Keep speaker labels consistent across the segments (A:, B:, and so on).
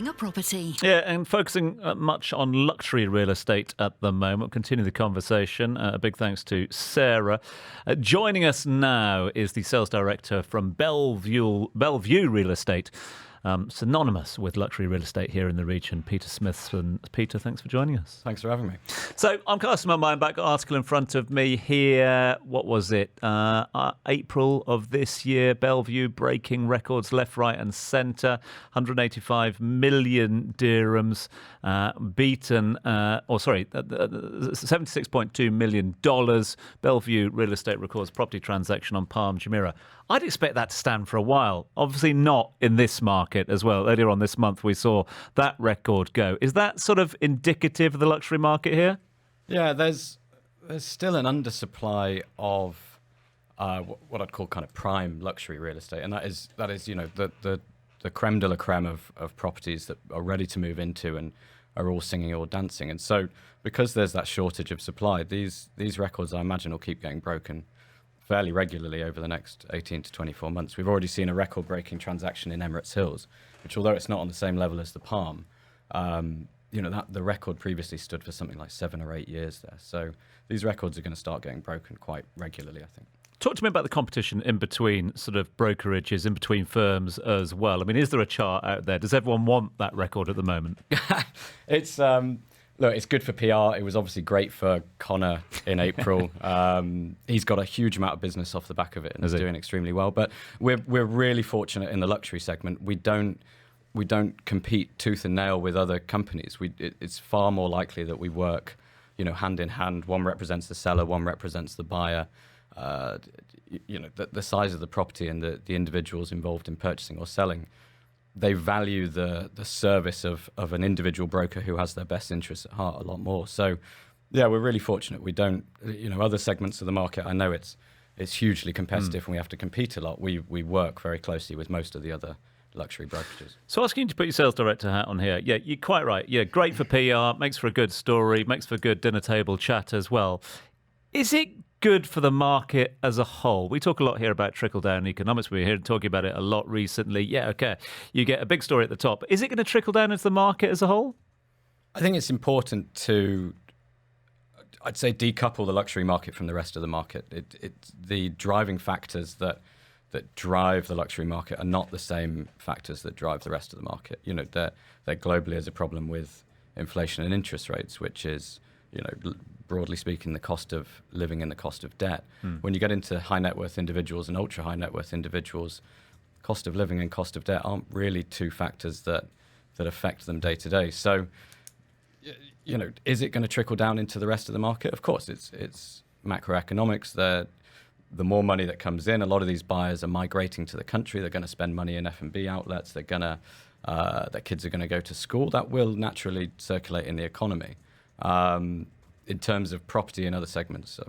A: buying a property.
B: Yeah, and focusing much on luxury real estate at the moment. We'll continue the conversation. A big thanks to Sarah. Joining us now is the sales director from Belleview Real Estate, synonymous with luxury real estate here in the region, Peter Smithson. Peter, thanks for joining us.
C: Thanks for having me.
B: So I'm casting my mind back, article in front of me here. What was it? April of this year, Belleview breaking records left, right and centre. 185 million dirhams beaten, $76.2 million. Bellevue Real Estate records property transaction on Palm Jumeirah. I'd expect that to stand for a while. Obviously not in this market as well. Earlier on this month, we saw that record go. Is that sort of indicative of the luxury market here?
C: Yeah, there's still an undersupply of what I'd call kind of prime luxury real estate, and that is the creme de la creme of properties that are ready to move into and are all singing or dancing. And so because there's that shortage of supply, these records, I imagine, will keep getting broken fairly regularly over the next 18 to 24 months. We've already seen a record-breaking transaction in Emirates Hills, which, although it's not on the same level as the Palm, that the record previously stood for something like 7 or 8 years there. So these records are going to start getting broken quite regularly, I think.
B: Talk to me about the competition in between sort of brokerages, in between firms as well. I mean, is there a chart out there? Does everyone want that record at the moment?
C: It's good for PR. It was obviously great for Connor in April. He's got a huge amount of business off the back of it and is doing extremely well. But we're really fortunate in the luxury segment. We don't compete tooth and nail with other companies. It's far more likely that we work, hand in hand. One represents the seller, one represents the buyer. The size of the property and the individuals involved in purchasing or selling, they value the service of an individual broker who has their best interests at heart a lot more. So, yeah, we're really fortunate. We don't, other segments of the market, I know it's hugely competitive and we have to compete a lot. We work very closely with most of the other luxury brokerages.
B: So asking you to put your sales director hat on here, yeah, you're quite right. Yeah, great for PR, makes for a good story, makes for good dinner table chat as well. Is it good for the market as a whole? We talk a lot here about trickle-down economics. We're here talking about it a lot recently. Yeah, okay, you get a big story at the top. Is it going to trickle down into the market as a whole?
C: I think it's important to, I'd say, decouple the luxury market from the rest of the market. The driving factors that drive the luxury market are not the same factors that drive the rest of the market. There globally is a problem with inflation and interest rates, which is, broadly speaking, the cost of living and the cost of debt. When you get into high net worth individuals and ultra high net worth individuals, cost of living and cost of debt aren't really two factors that affect them day to day. So, is it going to trickle down into the rest of the market? Of course, it's macroeconomics. The more money that comes in, a lot of these buyers are migrating to the country. They're going to spend money in F&B outlets. Their kids are going to go to school. That will naturally circulate in the economy. In terms of property and other segments,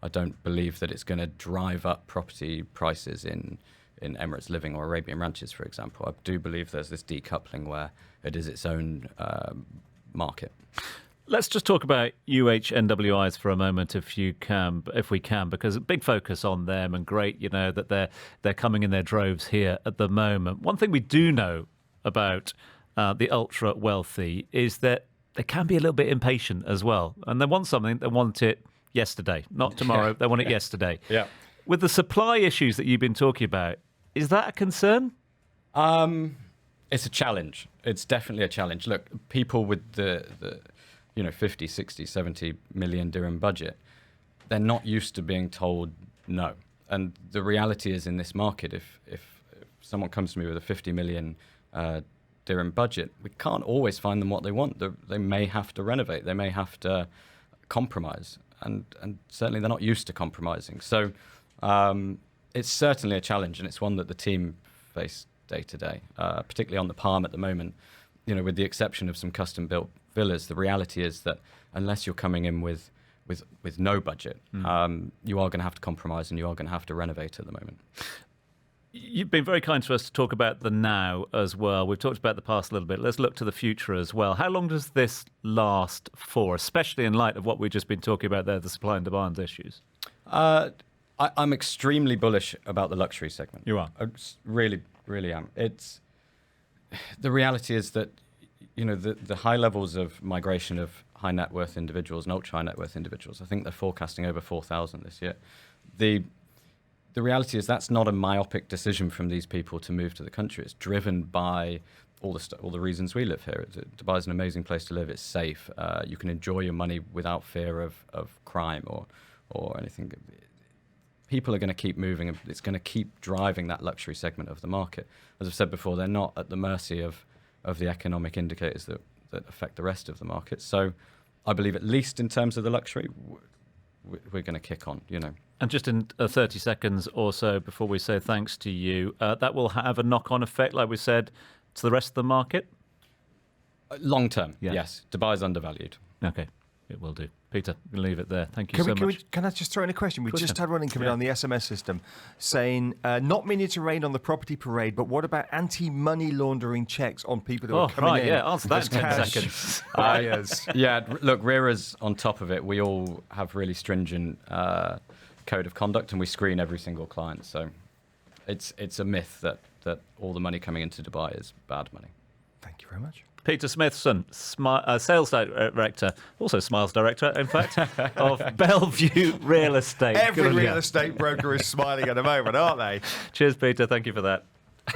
C: I don't believe that it's going to drive up property prices in Emirates Living or Arabian Ranches, for example. I do believe there's this decoupling where it is its own market.
B: Let's just talk about UHNWIs for a moment, if we can, because a big focus on them, and great, that they're coming in their droves here at the moment. One thing we do know about the ultra wealthy is that they can be a little bit impatient as well, and they want something, they want it yesterday, not tomorrow. They want it yesterday.
C: Yeah.
B: With the supply issues that you've been talking about, is that a concern?
C: It's a challenge. It's definitely a challenge. Look, people with the 50, 60, 70 million dirham budget, they're not used to being told no. And the reality is, in this market, if someone comes to me with a 50 million dirham budget, we can't always find them what they want. They may have to renovate. They may have to compromise. And certainly they're not used to compromising. So it's certainly a challenge, and it's one that the team face day to day, particularly on the Palm at the moment. With the exception of some custom-built villas, the reality is that unless you're coming in with no budget, you are going to have to compromise and you are going to have to renovate at the moment.
B: You've been very kind to us to talk about the now as well. We've talked about the past a little bit. Let's look to the future as well. How long does this last for, especially in light of what we've just been talking about there, the supply and demand issues?
C: I'm extremely bullish about the luxury segment.
B: You are?
C: I really, really am. the reality is that, the high levels of migration of high net worth individuals and ultra high net worth individuals, I think they're forecasting over 4,000 this year. The reality is that's not a myopic decision from these people to move to the country. It's driven by all the reasons we live here. Dubai is an amazing place to live. It's safe. You can enjoy your money without fear of crime or anything. People are going to keep moving, and it's going to keep driving that luxury segment of the market. As I've said before, they're not at the mercy of the economic indicators that affect the rest of the market. So I believe, at least in terms of the luxury, we're going to kick on,
B: And just in 30 seconds or so before we say thanks to you, that will have a knock-on effect, like we said, to the rest of the market?
C: Long term,
B: Yeah.
C: yes. Dubai is undervalued.
B: Okay, it will do. Peter, we'll leave it there. Thank you so much.
A: Can I just throw in a question? We
B: Of course
A: just
B: you can.
A: had one incoming on the SMS system saying, not meaning to rain on the property parade, but what about anti-money laundering checks on people who are coming in?
B: Answer that
A: as
B: in 10
A: cash
B: seconds.
A: buyers?
C: Look, RERA's on top of it. We all have really stringent code of conduct, and we screen every single client. So it's a myth that all the money coming into Dubai is bad money.
A: Thank you very much.
B: Peter Smithson, sales director, also Smiles director, in fact, of Belleview Real Estate.
A: Every
B: Good on
A: real
B: you.
A: estate broker is smiling at the moment, aren't they?
B: Cheers, Peter. Thank you for that.